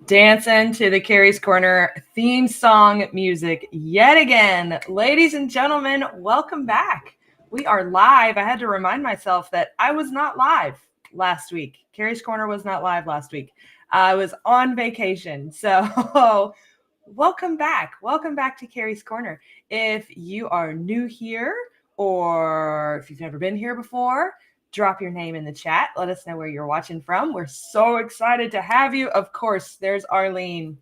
Dancing to the Kari's Corner theme song music yet again. Ladies and gentlemen, welcome back. We are live. I had to remind myself that I was not live last week. Kari's Corner was not live last week. I was on vacation. So welcome back. Welcome back to Kari's Corner. If you are new here or if you've never been here before, drop your name in the chat. Let us know where you're watching from. We're so excited to have you. Of course, there's Arlene.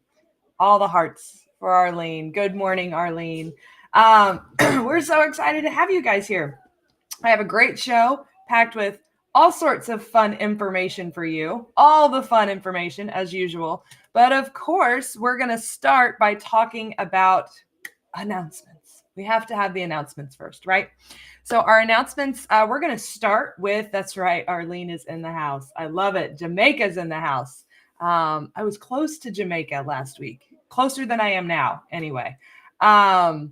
All the hearts for Arlene. Good morning, Arlene. We're so excited to have you guys here. I have a great show packed with all sorts of fun information for you. All the fun information as usual. But of course, we're going to start by talking about announcements. We have to have the announcements first, right? So our announcements, we're going to start with, that's right, Arlene is in the house. I love it. Jamaica's in the house. I was close to Jamaica last week, closer than I am now anyway. But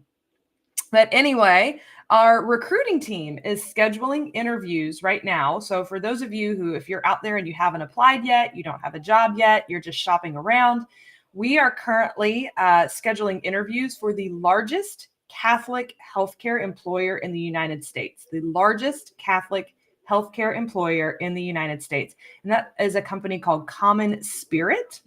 anyway, our recruiting team is scheduling interviews right now. So for those of you who, if you're out there and you haven't applied yet, you don't have a job yet, you're just shopping around, we are currently scheduling interviews for the largest Catholic healthcare employer in the United States, the largest Catholic healthcare employer in the United States. And that is a company called Common Spirit.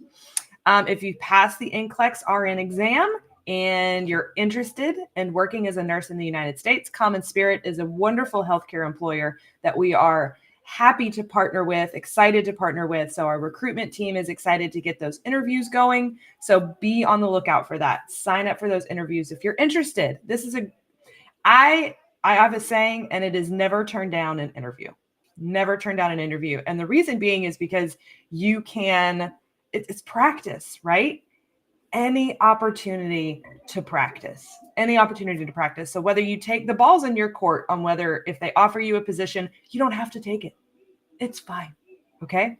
If you pass the NCLEX RN exam and you're interested in working as a nurse in the United States, Common Spirit is a wonderful healthcare employer that we are happy to partner with, excited to partner with. So our recruitment team is excited to get those interviews going. So be on the lookout for that. Sign up for those interviews if you're interested. This is I have a saying, and it is never turn down an interview. Never turn down an interview. And the reason being is because you can, it's practice, right? Any opportunity to practice. So whether you take the balls in your court on whether if they offer you a position, you don't have to take it. It's fine. Okay.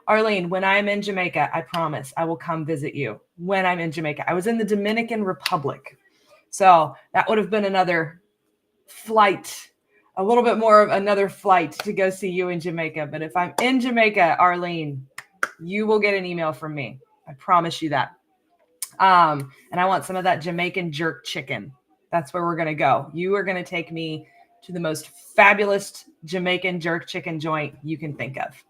Arlene, when I'm in Jamaica, I promise I will come visit you when I'm in Jamaica. I was in the Dominican Republic. So that would have been another flight, a little bit more of another flight to go see you in Jamaica. But if I'm in Jamaica, Arlene, you will get an email from me. I promise you that. And I want some of that Jamaican jerk chicken. That's where we're going to go. You are going to take me to the most fabulous Jamaican jerk chicken joint you can think of.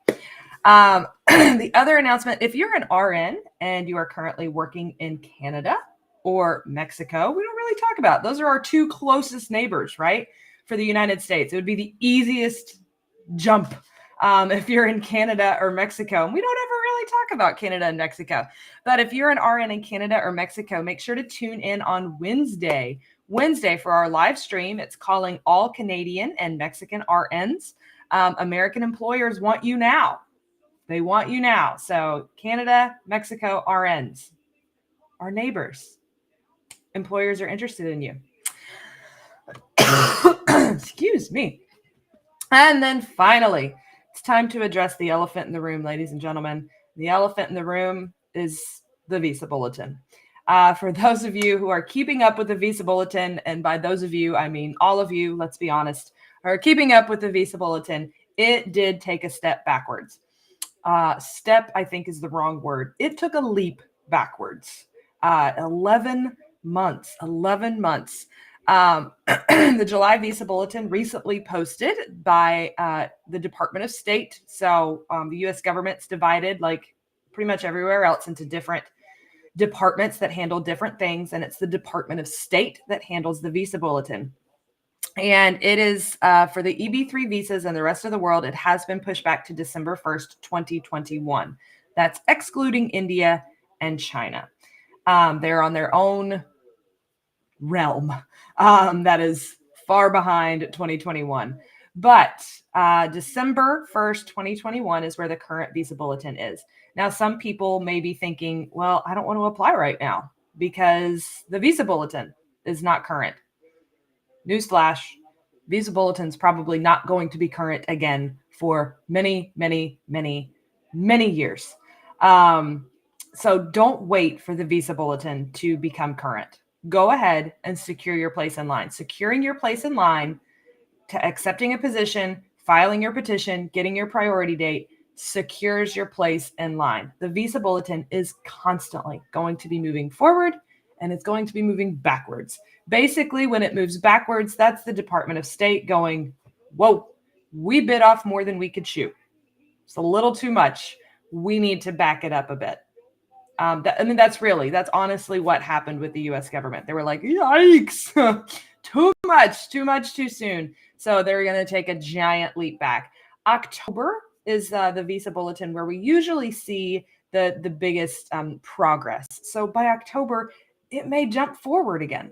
The other announcement, if you're an RN and you are currently working in Canada or Mexico, we don't really talk about. Those are our two closest neighbors, right? For the United States. It would be the easiest jump if you're in Canada or Mexico. And we don't ever really talk about Canada and Mexico. But if you're an RN in Canada or Mexico, make sure to tune in on Wednesday for our live stream. It's calling all Canadian and Mexican RNs. American employers want you now. They want you now. So Canada, Mexico, RNs, our neighbors. Employers are interested in you. Excuse me. And then finally, it's time to address the elephant in the room, ladies and gentlemen. The elephant in the room is the Visa Bulletin. For those of you who are keeping up with the Visa Bulletin, and by those of you, I mean all of you, let's be honest, are keeping up with the Visa Bulletin, it did take a step backwards. Step, I think, is the wrong word. It took a leap backwards. 11 months. The July Visa Bulletin recently posted by the Department of State. So the U.S. government's divided like pretty much everywhere else into different departments that handle different things. And it's the Department of State that handles the Visa Bulletin. And it is for the EB3 visas and the rest of the world, it has been pushed back to December 1st, 2021. That's excluding India and China. They're on their own realm that is far behind 2021. But December 1st, 2021 is where the current Visa Bulletin is. Now, some people may be thinking, well, I don't want to apply right now because the Visa Bulletin is not current. Newsflash, Visa Bulletin's probably not going to be current again for many, many, many, many years. So don't wait for the Visa Bulletin to become current. Go ahead and secure your place in line. Securing your place in line to accepting a position, filing your petition, getting your priority date secures your place in line. The visa bulletin is constantly going to be moving forward, and it's going to be moving backwards. Basically, when it moves backwards, that's the Department of State going, whoa, we bit off more than we could chew. It's a little too much. We need to back it up a bit. That's honestly what happened with the US government. They were like, yikes, too much, too soon. So they're going to take a giant leap back. October is the visa bulletin where we usually see the biggest progress. So by October, it may jump forward again.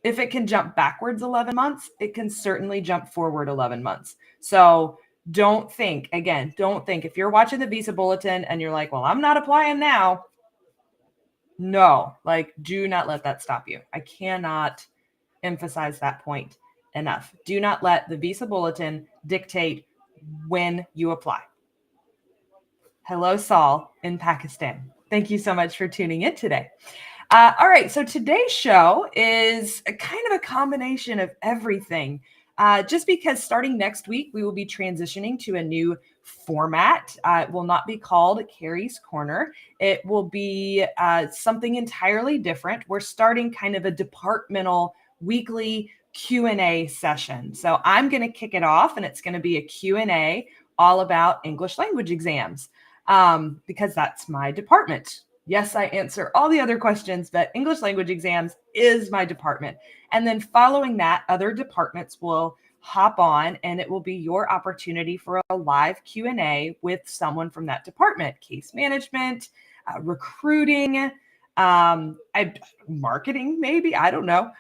If it can jump backwards 11 months, it can certainly jump forward 11 months. So don't think if you're watching the visa bulletin and you're like, well, I'm not applying now. No, do not let that stop you. I cannot emphasize that point enough. Do not let the visa bulletin dictate when you apply. Hello, Saul in Pakistan. Thank you so much for tuning in today. All right, so today's show is kind of a combination of everything. Just because starting next week, we will be transitioning to a new format. It will not be called Kari's Corner. It will be something entirely different. We're starting kind of a departmental weekly Q&A session. So I'm going to kick it off, and it's going to be a Q&A all about English language exams because that's my department. Yes, I answer all the other questions, but English language exams is my department. And then following that, other departments will hop on, and it will be your opportunity for a live Q&A with someone from that department, case management, recruiting, marketing, maybe, I don't know.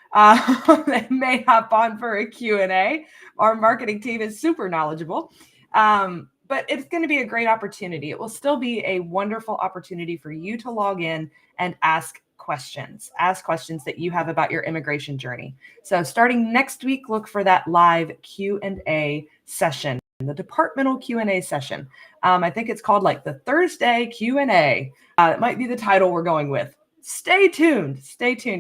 They may hop on for a Q&A. Our marketing team is super knowledgeable. But it's going to be a great opportunity. It will still be a wonderful opportunity for you to log in and ask questions that you have about your immigration journey. So starting next week, look for that live Q&A session, the departmental Q&A session. I think it's called the Thursday Q&A. It might be the title we're going with. Stay tuned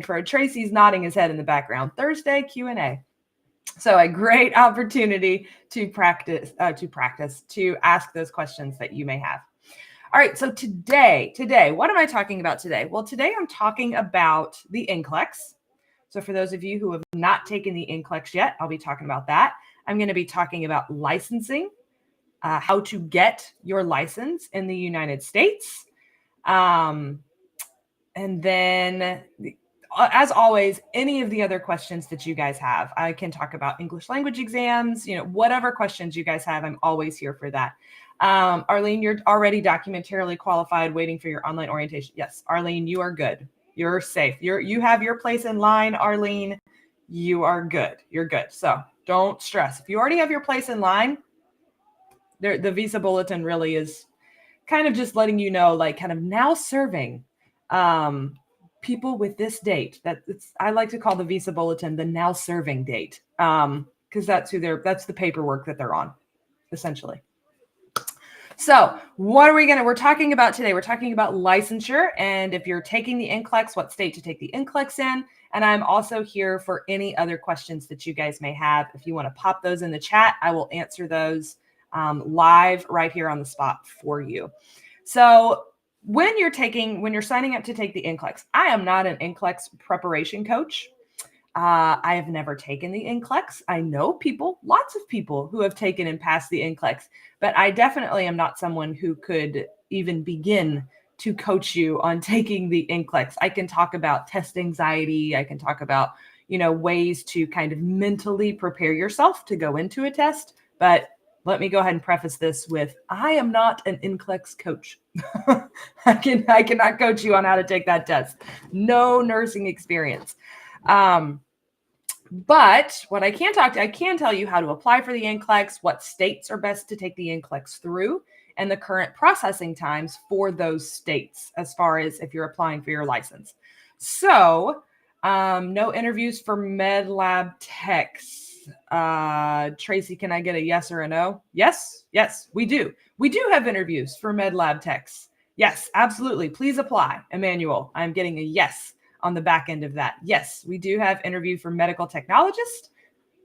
for Tracy's nodding his head in the background. Thursday Q&A. So a great opportunity to ask those questions that you may have. All right, so today, what am I talking about today? Well, today I'm talking about the NCLEX. So for those of you who have not taken the NCLEX yet, I'll be talking about that. I'm going to be talking about licensing, how to get your license in the United States. And then as always, any of the other questions that you guys have, I can talk about English language exams, whatever questions you guys have, I'm always here for that. Arlene, you're already documentarily qualified, waiting for your online orientation. Yes, Arlene, you are good. You're safe. You have your place in line, Arlene. You are good. You're good. So don't stress. If you already have your place in line, the visa bulletin really is kind of just letting you know, kind of now serving people with this date. I like to call the visa bulletin the now serving date, because that's the paperwork that they're on, essentially. So we're talking about today? We're talking about licensure, and if you're taking the NCLEX, what state to take the NCLEX in. And I'm also here for any other questions that you guys may have. If you want to pop those in the chat, I will answer those live right here on the spot for you. So when you're signing up to take the NCLEX, I am not an NCLEX preparation coach. I have never taken the NCLEX. I know lots of people who have taken and passed the NCLEX, but I definitely am not someone who could even begin to coach you on taking the NCLEX. I can talk about test anxiety. I can talk about, ways to kind of mentally prepare yourself to go into a test. But let me go ahead and preface this with, I am not an NCLEX coach. I cannot coach you on how to take that test. No nursing experience. But what I can tell you how to apply for the NCLEX, what states are best to take the NCLEX through, and the current processing times for those states as far as if you're applying for your license. So, no interviews for med lab techs. Tracy, can I get a yes or a no? Yes, we do. We do have interviews for med lab techs. Yes, absolutely. Please apply. Emmanuel, I'm getting a yes on the back end of that. Yes, we do have interview for medical technologist.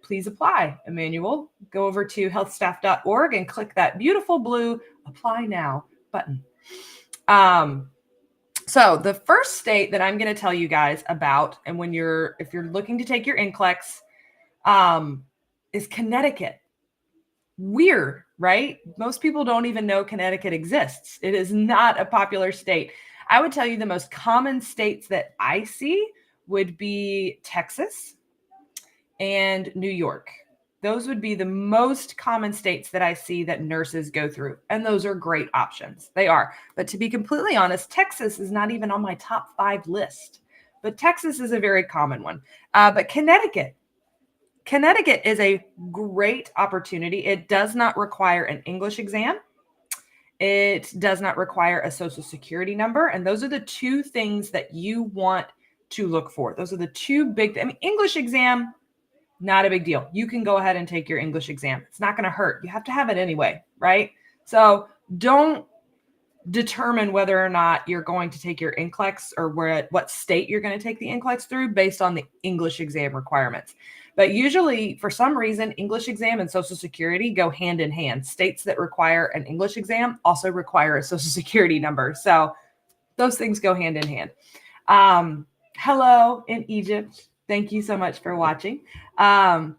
please apply. Emmanuel, go over to healthstaff.org and click that beautiful blue apply now button. So the first state that I'm going to tell you guys about, and if you're looking to take your NCLEX, is Connecticut. Weird, right? Most people don't even know Connecticut exists. It is not a popular state. I would tell you the most common states that I see would be Texas and New York. Those would be the most common states that I see that nurses go through. And those are great options. They are. But to be completely honest, Texas is not even on my top 5 list. But Texas is a very common one. But Connecticut is a great opportunity. It does not require an English exam. It does not require a social security number. And those are the two things that you want to look for. Those are the two big, English exam, not a big deal. You can go ahead and take your English exam. It's not going to hurt. You have to have it anyway, right? So don't determine whether or not you're going to take your NCLEX or what state you're going to take the NCLEX through based on the English exam requirements. But usually, for some reason, English exam and Social Security go hand in hand. States that require an English exam also require a Social Security number. So those things go hand in hand. Hello in Egypt. Thank you so much for watching. But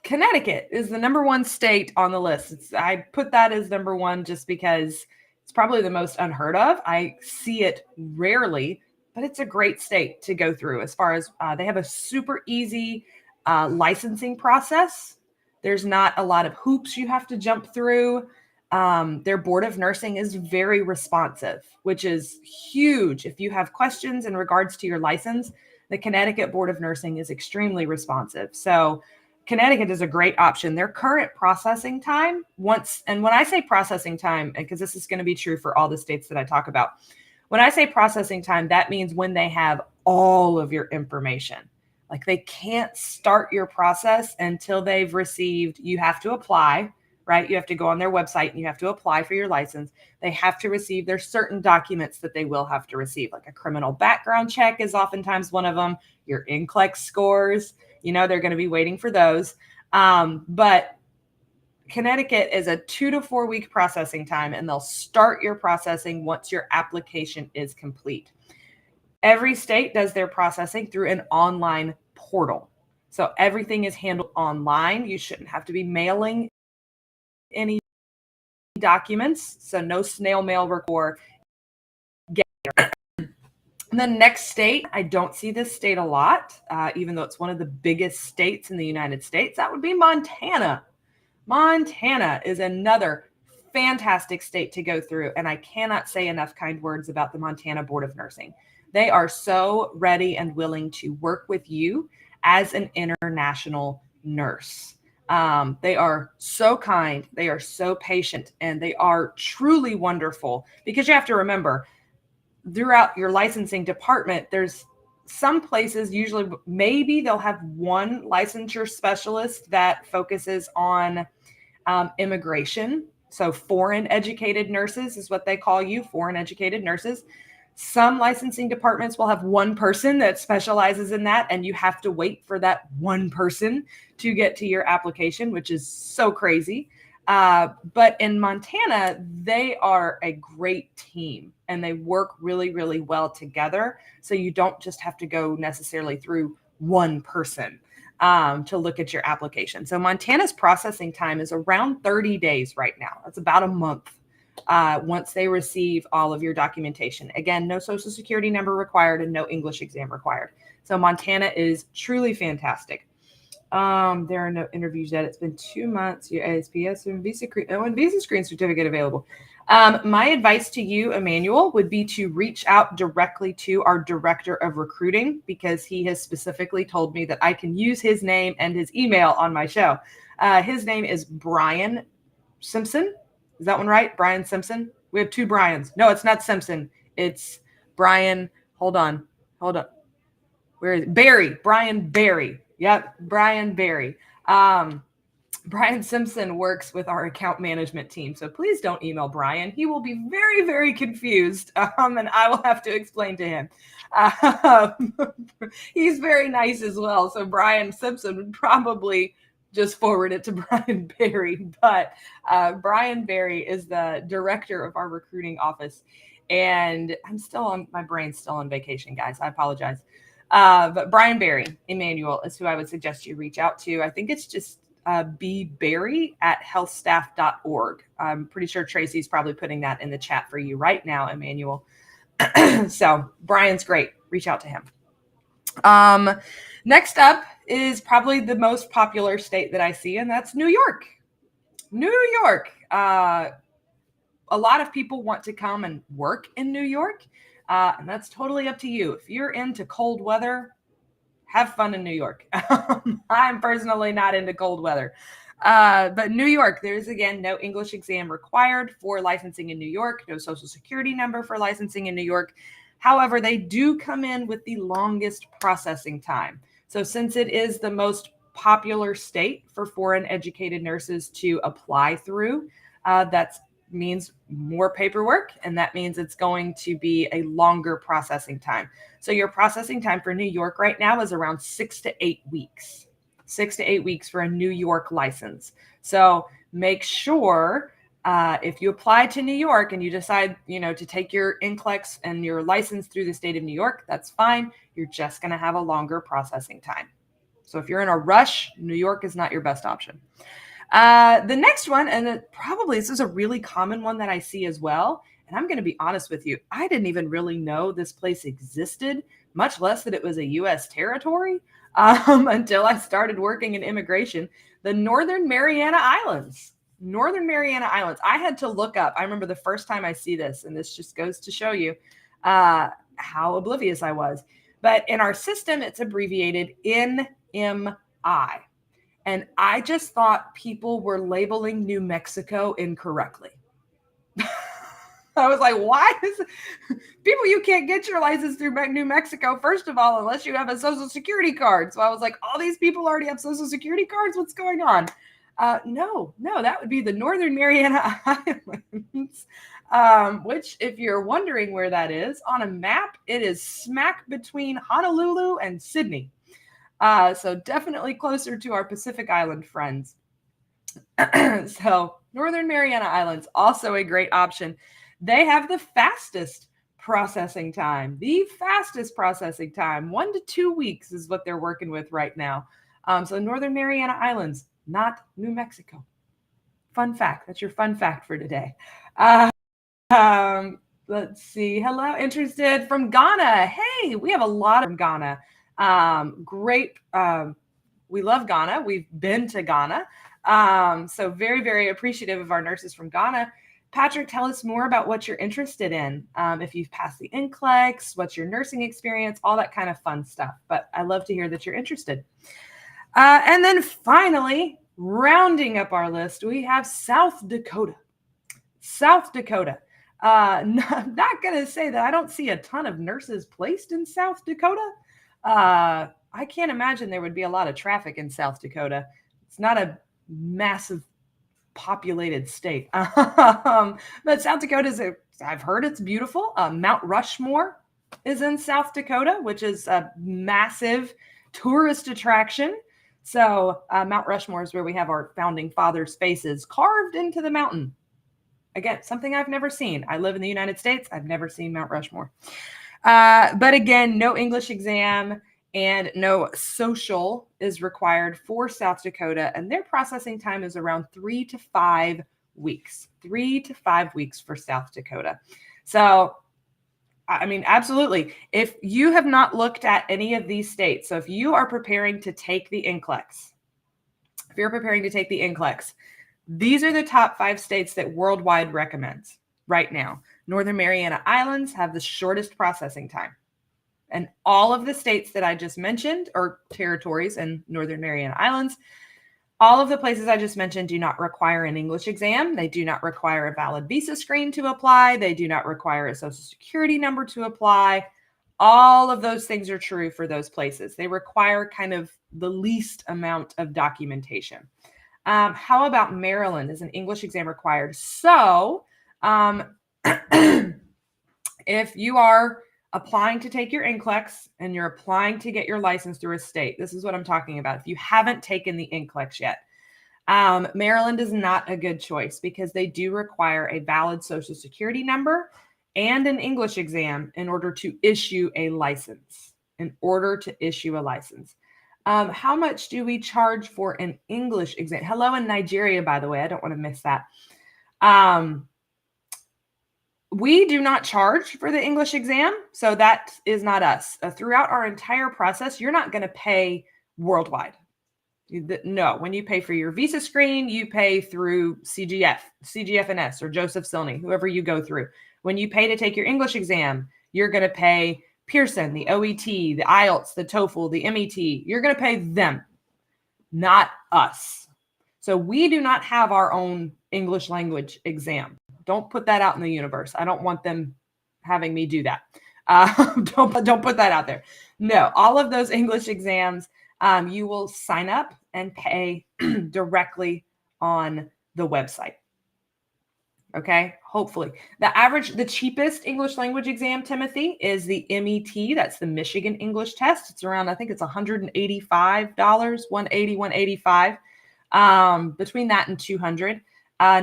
Connecticut is the number 1 state on the list. I put that as number 1 just because it's probably the most unheard of. I see it rarely, but it's a great state to go through as far as they have a super easy licensing process. There's not a lot of hoops you have to jump through. Their Board of Nursing is very responsive, which is huge. If you have questions in regards to your license, the Connecticut Board of Nursing is extremely responsive. So Connecticut is a great option. Their current processing time and when I say processing time, because this is going to be true for all the states that I talk about, when I say processing time, that means when they have all of your information. Like they can't start your process until they've received, you have to apply, right? You have to go on their website and you have to apply for your license. They have to receive, there's certain documents that they will have to receive, like a criminal background check is oftentimes one of them, your NCLEX scores, they're going to be waiting for those. But Connecticut is a 2 to 4 week processing time, and they'll start your processing once your application is complete. Every state does their processing through an online portal. So everything is handled online. You shouldn't have to be mailing any documents. So no snail mail or And the next state, I don't see this state a lot, even though it's one of the biggest states in the United States. That would be Montana. Montana is another fantastic state to go through, and I cannot say enough kind words about the Montana Board of Nursing. They are so ready and willing to work with you as an international nurse. They are so kind, they are so patient, and they are truly wonderful, because you have to remember, throughout your licensing department, there's some places, usually maybe they'll have one licensure specialist that focuses on immigration. So foreign educated nurses is what they call you, foreign educated nurses. Some licensing departments will have one person that specializes in that, and you have to wait for that one person to get to your application, which is so crazy. But in Montana, they are a great team and they work really, really well together. So you don't just have to go necessarily through one person to look at your application. So Montana's processing time is around 30 days right now. That's about a month once they receive all of your documentation. Again, no social security number required and no English exam required. So Montana is truly fantastic. There are no interviews yet. It's been 2 months. Your ASPS and visa screen certificate available. My advice to you, Emmanuel, would be to reach out directly to our director of recruiting, because he has specifically told me that I can use his name and his email on my show. His name is Brian Simpson. Is that one right? Brian Simpson? We have 2 Brians. No, it's not Simpson. It's Brian. Hold on. Where is it? Barry. Brian Barry. Yep, Brian Barry. Brian Simpson works with our account management team, so please don't email Brian. He will be very, very confused, and I will have to explain to him. He's very nice as well, so Brian Simpson would probably just forward it to Brian Barry. But Brian Barry is the director of our recruiting office, and my brain's still on vacation, guys. I apologize. But Brian Barry, Emmanuel, is who I would suggest you reach out to. I think it's just bbarry@healthstaff.org. I'm pretty sure Tracy's probably putting that in the chat for you right now, Emmanuel. So Brian's great. Reach out to him. Next up is probably the most popular state that I see, and that's New York. New York. A lot of people want to come and work in New York, and that's totally up to you. If you're into cold weather, have fun in New York. I'm personally not into cold weather. But New York, there's, again, no English exam required for licensing in New York, no social security number for licensing in New York. However, they do come in with the longest processing time. So since it is the most popular state for foreign educated nurses to apply through, that means more paperwork, and that means it's going to be a longer processing time. So your processing time for New York right now is around 6 to 8 weeks. 6 to 8 weeks for a New York license. So make sure if you apply to New York and you decide, to take your NCLEX and your license through the state of New York, that's fine. You're just going to have a longer processing time. So if you're in a rush, New York is not your best option. The next one, and this is a really common one that I see as well. And I'm going to be honest with you. I didn't even really know this place existed, much less that it was a U.S. territory, until I started working in immigration. The Northern Mariana Islands. Northern Mariana Islands. I had to look up. I remember the first time I see this, and this just goes to show you how oblivious I was. But in our system, it's abbreviated NMI. And I just thought people were labeling New Mexico incorrectly. I was like, why people, you can't get your license through New Mexico, first of all, unless you have a social security card. So I was like, all these people already have social security cards? What's going on? No, that would be the Northern Mariana Islands, which, if you're wondering where that is, on a map, it is smack between Honolulu and Sydney. So definitely closer to our Pacific Island friends. So Northern Mariana Islands, also a great option. They have the fastest processing time. 1 to 2 weeks is what they're working with right now. So Northern Mariana Islands, not New Mexico. Fun fact. That's your fun fact for today. Let's see. Hello, interested from Ghana. Hey, we have a lot from Ghana. Great. We love Ghana. We've been to Ghana. So very, very appreciative of our nurses from Ghana. Patrick, tell us more about what you're interested in. If you've passed the NCLEX, what's your nursing experience, all that kind of fun stuff. But I love to hear that you're interested. And then finally, rounding up our list, we have South Dakota. South Dakota. I'm not going to say that I don't see a ton of nurses placed in South Dakota. I can't imagine there would be a lot of traffic in South Dakota. It's not a massive populated state. But South Dakota I've heard it's beautiful. Mount Rushmore is in South Dakota, which is a massive tourist attraction. So Mount Rushmore is where we have our founding fathers' faces carved into the mountain. Again, something I've never seen. I live in the United States. I've never seen Mount Rushmore. But again, no English exam and no social is required for South Dakota. And their processing time is around 3 to 5 weeks. 3 to 5 weeks for South Dakota. So, I mean, absolutely. If you have not looked at any of these states, so if you are preparing to take the NCLEX, these are the top 5 states that Worldwide recommends right now. Northern Mariana Islands have the shortest processing time. And all of the states that I just mentioned, or territories in Northern Mariana Islands, all of the places I just mentioned do not require an English exam. They do not require a valid visa screen to apply. They do not require a social security number to apply. All of those things are true for those places. They require kind of the least amount of documentation. How about Maryland? Is an English exam required? So if you are applying to take your NCLEX and you're applying to get your license through a state, this is what I'm talking about. If you haven't taken the NCLEX yet, Maryland is not a good choice because they do require a valid Social Security number and an English exam in order to issue a license. How much do we charge for an English exam? Hello in Nigeria, by the way. I don't want to miss that. We do not charge for the English exam, so that is not us. Throughout our entire process, you're not going to pay worldwide. No, when you pay for your visa screen, you pay through CGFNS, or Joseph Silney, whoever you go through. When you pay to take your English exam, you're going to pay Pearson, the OET, the IELTS, the TOEFL, the MET. You're going to pay them, not us. So we do not have our own English language exam. Don't put that out in the universe. I don't want them having me do that. Don't put that out there. No, all of those English exams, you will sign up and pay directly on the website. Okay, hopefully. The cheapest English language exam, Timothy, is the MET. That's the Michigan English test. It's around, I think it's $185, $180, $185. Between that and $200.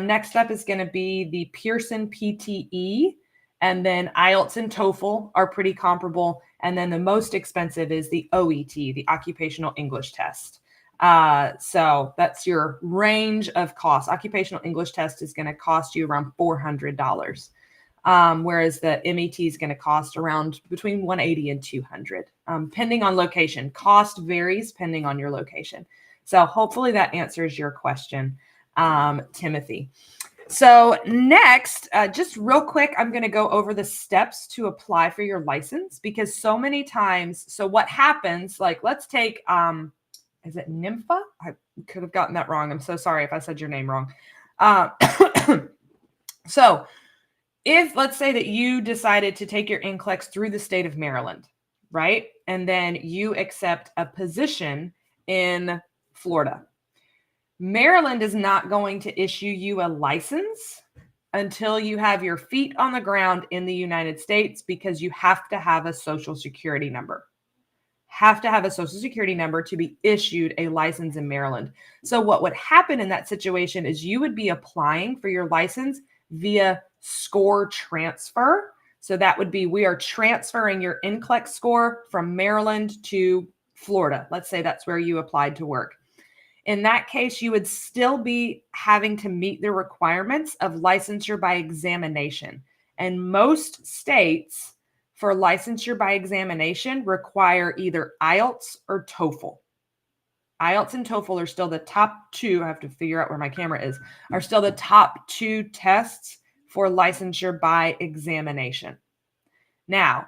Next up is going to be the Pearson PTE, and then IELTS and TOEFL are pretty comparable. And then the most expensive is the OET, the Occupational English Test. So that's your range of costs. Occupational English Test is going to cost you around $400, whereas the MET is going to cost around between $180 and $200, pending on location. Cost varies pending on your location. So hopefully that answers your question, Timothy. So next, just real quick, I'm going to go over the steps to apply for your license, because so many times, so what happens, like let's take, is it Nympha? I could have gotten that wrong. I'm so sorry if I said your name wrong. So if, let's say that you decided to take your NCLEX through the state of Maryland, right? And then you accept a position in Florida. Maryland is not going to issue you a license until you have your feet on the ground in the United States, because you have to have a Social Security number. Have to have a Social Security number to be issued a license in Maryland. So what would happen in that situation is you would be applying for your license via score transfer. So that would be, we are transferring your NCLEX score from Maryland to Florida. Let's say that's where you applied to work. In that case, you would still be having to meet the requirements of licensure by examination. And most states for licensure by examination require either IELTS or TOEFL. IELTS and TOEFL are still the top two, I have to figure out where my camera is, are still the top two tests for licensure by examination. Now,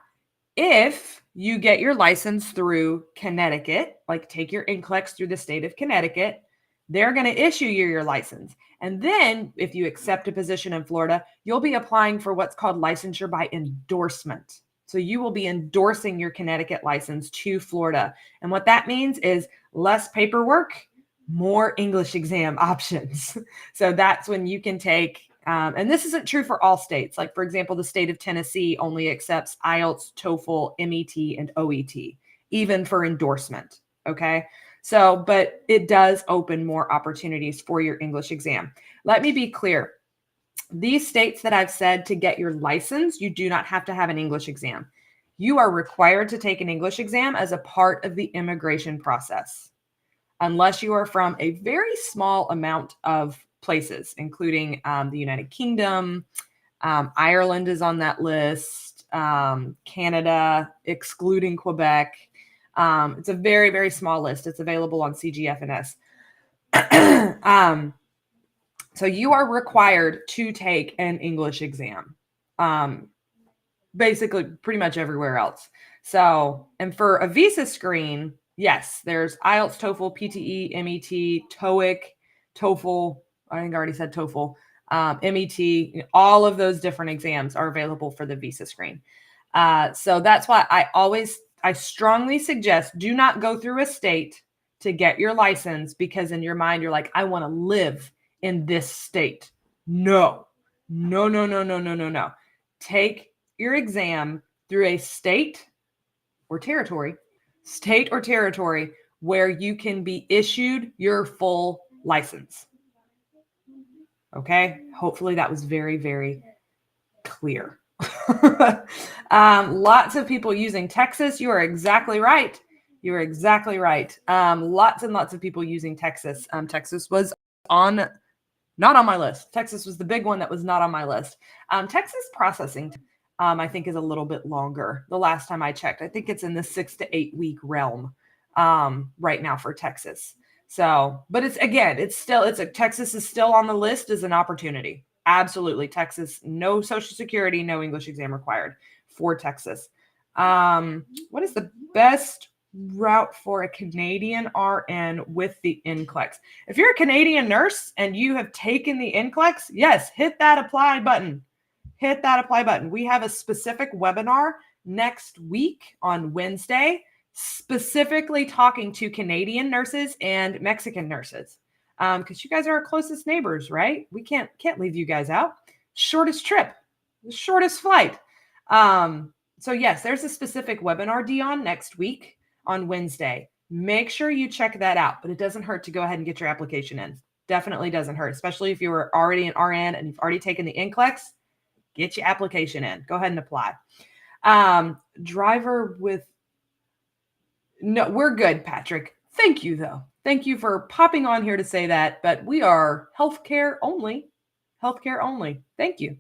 if you get your license through Connecticut, like take your NCLEX through the state of Connecticut, they're going to issue you your license. And then if you accept a position in Florida, you'll be applying for what's called licensure by endorsement. So you will be endorsing your Connecticut license to Florida. And what that means is less paperwork, more English exam options. So that's when you can take, and this isn't true for all states. Like, for example, the state of Tennessee only accepts IELTS, TOEFL, MET, and OET, even for endorsement. Okay. So, but it does open more opportunities for your English exam. Let me be clear. These states that I've said to get your license, you do not have to have an English exam. You are required to take an English exam as a part of the immigration process, unless you are from a very small amount of places, including the United Kingdom. Ireland is on that list, Canada, excluding Quebec. It's a very, very small list. It's available on CGFNS. So you are required to take an English exam, basically pretty much everywhere else. So, and for a visa screen, yes, there's IELTS, TOEFL, PTE, MET, TOEIC, TOEFL. I think I already said TOEFL, MET. All of those different exams are available for the visa screen. So that's why I strongly suggest do not go through a state to get your license because in your mind, you're like, I want to live in this state. No. Take your exam through a state or territory where you can be issued your full license. Okay. Hopefully that was very, very clear. Lots of people using Texas. You are exactly right. You are exactly right. Lots and lots of people using Texas. Texas was not on my list. Texas was the big one that was not on my list. Texas processing, I think, is a little bit longer. The last time I checked, I think it's in the 6 to 8 week realm right now for Texas. So, but Texas is still on the list as an opportunity. Absolutely. Texas, no Social Security, no English exam required for Texas. What is the best route for a Canadian RN with the NCLEX? If you're a Canadian nurse and you have taken the NCLEX, yes, hit that apply button. Hit that apply button. We have a specific webinar next week on Wednesday, specifically talking to Canadian nurses and Mexican nurses. Because you guys are our closest neighbors, right? We can't leave you guys out. Shortest trip, the shortest flight. So yes, there's a specific webinar, Dion, next week on Wednesday. Make sure you check that out, but it doesn't hurt to go ahead and get your application in. Definitely doesn't hurt, especially if you were already an RN and you've already taken the NCLEX. Get your application in. Go ahead and apply. Driver with... No, we're good, Patrick. Thank you, though. Thank you for popping on here to say that, but we are healthcare only. Healthcare only. Thank you.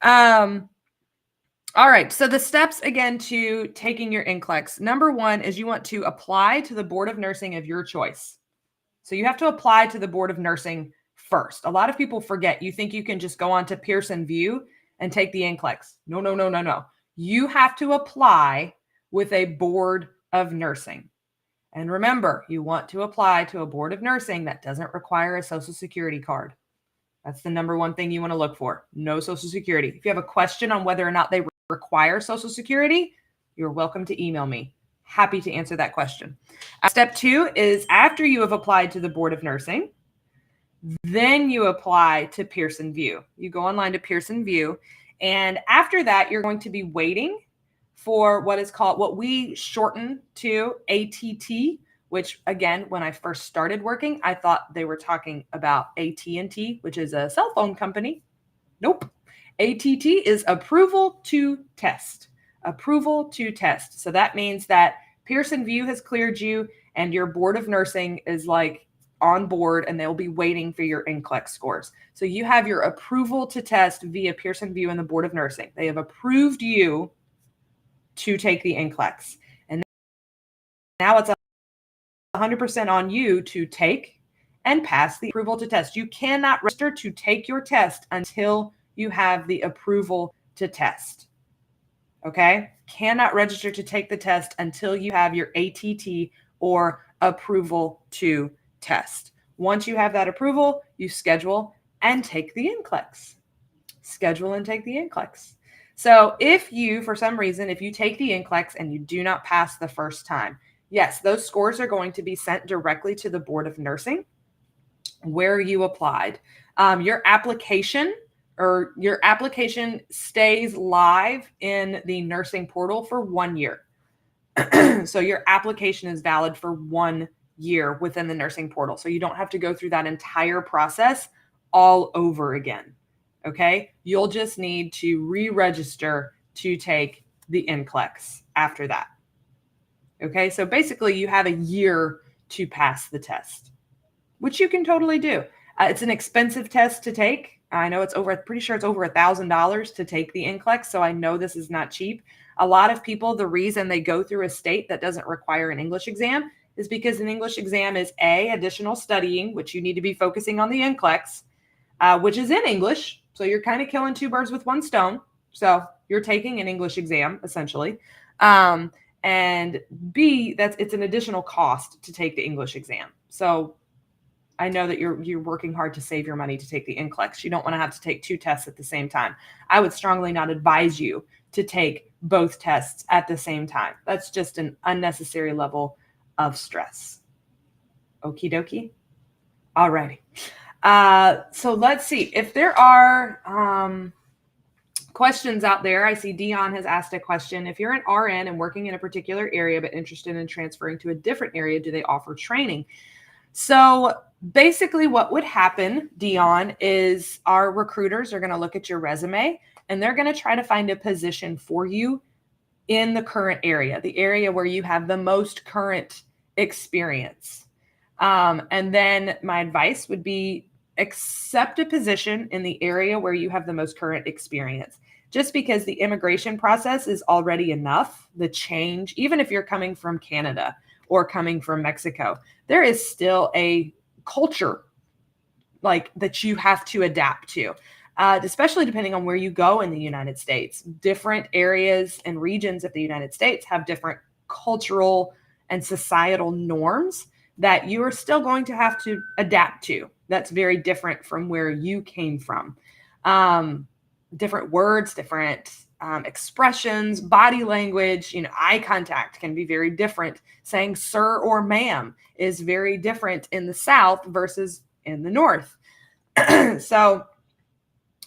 All right. So the steps again to taking your NCLEX. Number one is you want to apply to the Board of Nursing of your choice. So you have to apply to the Board of Nursing first. A lot of people forget. You think you can just go on to Pearson VUE and take the NCLEX. No. You have to apply with a Board of Nursing. And remember, you want to apply to a Board of Nursing that doesn't require a Social Security card. That's the number one thing you want to look for. No Social Security. If you have a question on whether or not they require Social Security, you're welcome to email me. Happy to answer that question. Step two is after you have applied to the Board of Nursing, then you apply to Pearson VUE. You go online to Pearson VUE, and after that, you're going to be waiting for what we shorten to ATT, which again, when I first started working, I thought they were talking about AT&T, which is a cell phone company. Nope. ATT is approval to test. Approval to test. So that means that Pearson VUE has cleared you and your Board of Nursing is like on board and they'll be waiting for your NCLEX scores. So you have your approval to test via Pearson VUE and the Board of Nursing. They have approved you to take the NCLEX. And now it's 100% on you to take and pass the approval to test. You cannot register to take your test until you have the approval to test. Okay? Cannot register to take the test until you have your ATT or approval to test. Once you have that approval, you schedule and take the NCLEX. Schedule and take the NCLEX. So if you, for some reason, if you take the NCLEX and you do not pass the first time, yes, those scores are going to be sent directly to the Board of Nursing where you applied. Your application stays live in the nursing portal for 1 year. So your application is valid for 1 year within the nursing portal. So you don't have to go through that entire process all over again. Okay, you'll just need to re-register to take the NCLEX after that. Okay, so basically you have a year to pass the test, which you can totally do. It's an expensive test to take. I know pretty sure it's over $1,000 to take the NCLEX, so I know this is not cheap. A lot of people, the reason they go through a state that doesn't require an English exam is because an English exam is additional studying, which you need to be focusing on the NCLEX, which is in English. So you're kind of killing two birds with one stone. So you're taking an English exam, essentially. And B, it's an additional cost to take the English exam. So I know that you're working hard to save your money to take the NCLEX. You don't want to have to take two tests at the same time. I would strongly not advise you to take both tests at the same time. That's just an unnecessary level of stress. Okie dokie. All righty. So let's see if there are questions out there. I see Dion has asked a question. If you're an RN and working in a particular area but interested in transferring to a different area, do they offer training? So basically what would happen, Dion, is our recruiters are going to look at your resume and they're going to try to find a position for you in the current area, the area where you have the most current experience. And then my advice would be accept a position in the area where you have the most current experience. Just because the immigration process is already enough, the change, even if you're coming from Canada or coming from Mexico, there is still a culture like that you have to adapt to, especially depending on where you go in the United States. Different areas and regions of the United States have different cultural and societal norms that you are still going to have to adapt to. That's very different from where you came from. Different words, different expressions, body language, eye contact can be very different. Saying sir or ma'am is very different in the South versus in the North. So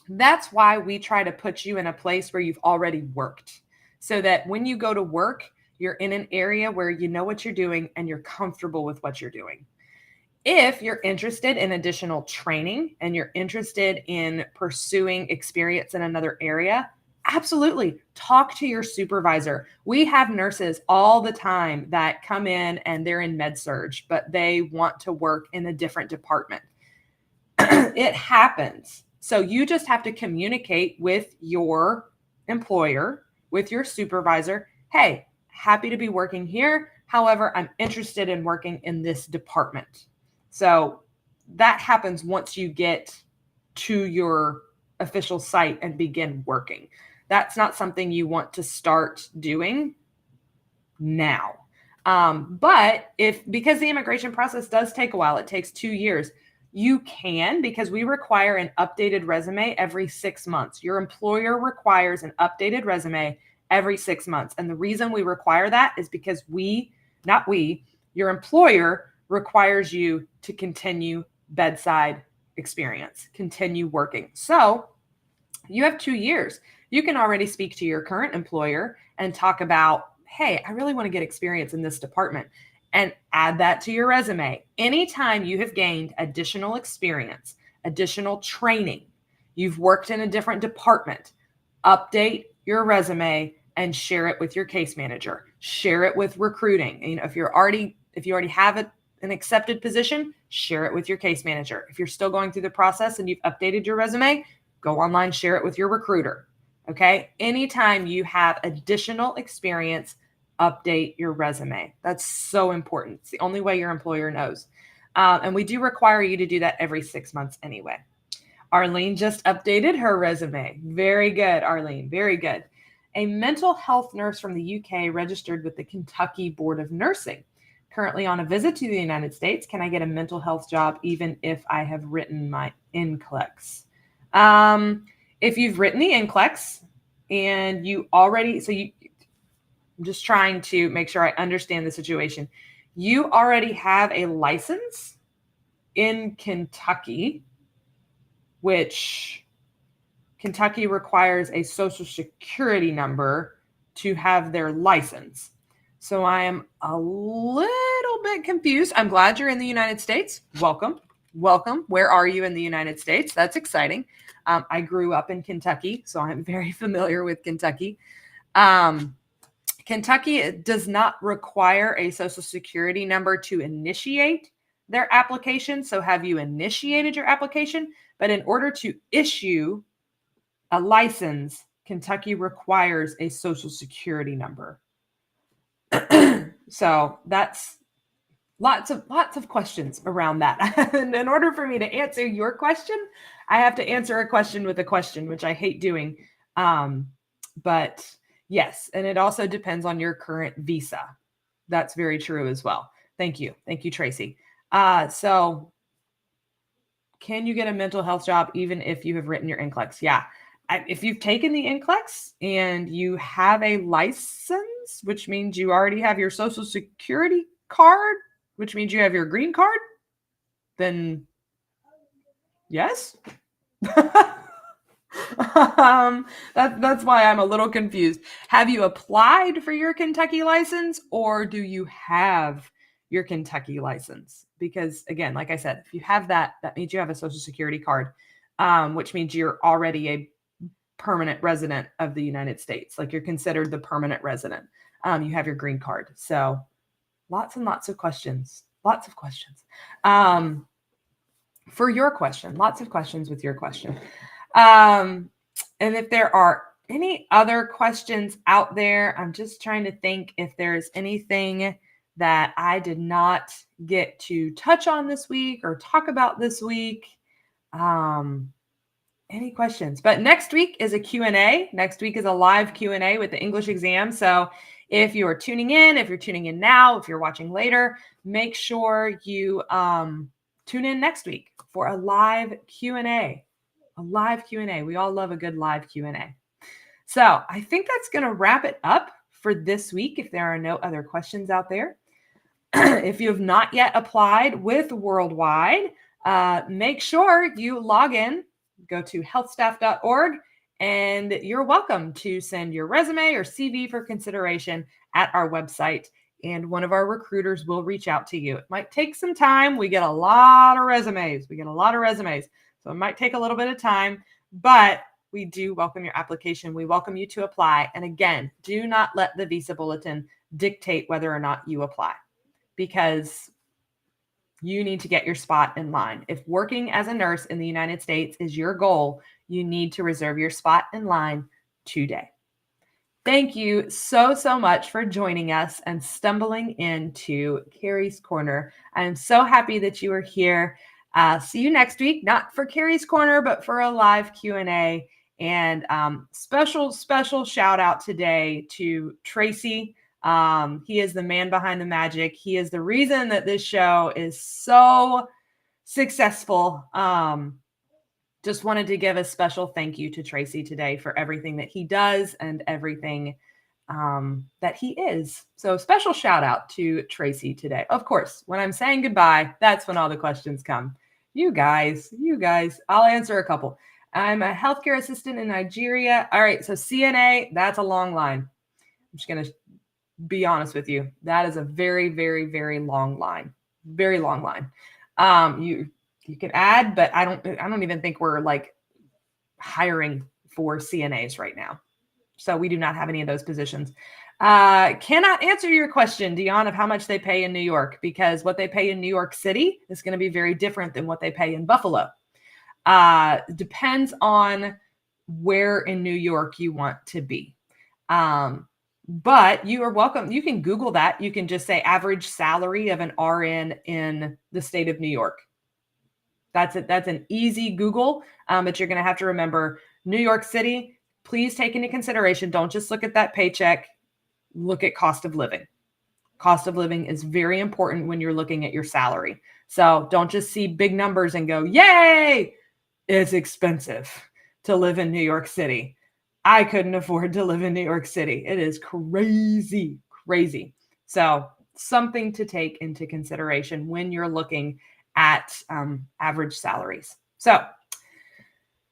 that's why we try to put you in a place where you've already worked, so that when you go to work, you're in an area where you know what you're doing and you're comfortable with what you're doing. If you're interested in additional training and you're interested in pursuing experience in another area, absolutely talk to your supervisor. We have nurses all the time that come in and they're in med-surg, but they want to work in a different department. It happens. So you just have to communicate with your employer, with your supervisor. Hey, happy to be working here. However, I'm interested in working in this department. So that happens once you get to your official site and begin working. That's not something you want to start doing now. But because the immigration process does take a while, it takes 2 years, you can, because we require an updated resume every 6 months. Your employer requires an updated resume every 6 months. And the reason we require that is because your employer requires you to continue bedside experience, continue working. So you have 2 years. You can already speak to your current employer and talk about, hey, I really want to get experience in this department, and add that to your resume. Anytime you have gained additional experience, additional training, you've worked in a different department, update your resume and share it with your case manager. Share it with recruiting. If you already have an accepted position, share it with your case manager. If you're still going through the process and you've updated your resume, go online, share it with your recruiter. Okay? Anytime you have additional experience, update your resume. That's so important. It's the only way your employer knows. And we do require you to do that every 6 months anyway. Arlene just updated her resume. Very good, Arlene. Very good. A mental health nurse from the UK registered with the Kentucky Board of Nursing. Currently on a visit to the United States. Can I get a mental health job even if I have written my NCLEX? If you've written the NCLEX and I'm just trying to make sure I understand the situation. You already have a license in Kentucky, which Kentucky requires a social security number to have their license. So I am a little bit confused. I'm glad you're in the United States. Welcome. Welcome. Where are you in the United States? That's exciting. I grew up in Kentucky, so I'm very familiar with Kentucky. Kentucky does not require a social security number to initiate their application. So have you initiated your application? But in order to issue a license, Kentucky requires a social security number. So that's lots of questions around that. And in order for me to answer your question, I have to answer a question with a question, which I hate doing. But yes, and it also depends on your current visa. That's very true as well. Thank you. Thank you, Tracy. So can you get a mental health job even if you have written your NCLEX? Yeah. If you've taken the NCLEX and you have a license, which means you already have your social security card, which means you have your green card, then yes. That's why I'm a little confused. Have you applied for your Kentucky license, or do you have your Kentucky license? Because again, like I said, if you have that, that means you have a Social Security card, which means you're already a permanent resident of the United States. Like you're considered the permanent resident. You have your green card. So lots and lots of questions. Lots of questions. For your question, lots of questions with your question. And if there are any other questions out there, I'm just trying to think if there's anything that I did not get to touch on this week or talk about this week. Any questions? But next week is a Q&A. Next week is a live Q&A with the English exam. So if you are tuning in, if you're tuning in now, if you're watching later, make sure you tune in next week for a live Q&A. A live Q&A. We all love a good live Q&A. So I think that's going to wrap it up for this week if there are no other questions out there. If you have not yet applied with Worldwide, make sure you log in, go to healthstaff.org, and you're welcome to send your resume or CV for consideration at our website, and one of our recruiters will reach out to you. It might take some time. We get a lot of resumes. So it might take a little bit of time, but we do welcome your application. We welcome you to apply. And again, do not let the visa bulletin dictate whether or not you apply, because you need to get your spot in line. If working as a nurse in the United States is your goal, you need to reserve your spot in line today. Thank you so much for joining us and stumbling into Kari's Corner. I'm so happy that you are here. See you next week, not for Kari's Corner, but for a live Q&A. And special shout out today to Tracy. He is the man behind the magic. He is the reason that this show is so successful. Just wanted to give a special thank you to Tracy today for everything that he does and everything that he is. So special shout out to Tracy today. Of course, when I'm saying goodbye, that's when all the questions come. You guys, I'll answer a couple. I'm a healthcare assistant in Nigeria. All right, so CNA, that's a long line. I'm just going to be honest with you. That is a very, very, very long line. Very long line. You can add, but I don't even think we're like hiring for CNAs right now. So we do not have any of those positions. Cannot answer your question, Dion, of how much they pay in New York, because what they pay in New York City is going to be very different than what they pay in Buffalo. Depends on where in New York you want to be. But you are welcome. You can Google that. You can just say average salary of an RN in the state of New York. That's it. That's an easy Google, but you're going to have to remember New York City. Please take into consideration. Don't just look at that paycheck. Look at cost of living. Cost of living is very important when you're looking at your salary. So don't just see big numbers and go, yay, it's expensive to live in New York City. I couldn't afford to live in New York City. It is crazy. So something to take into consideration when you're looking at average salaries. So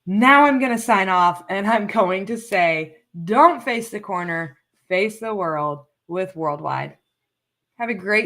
now I'm going to sign off, and I'm going to say, don't face the corner, face the world with Worldwide. Have a great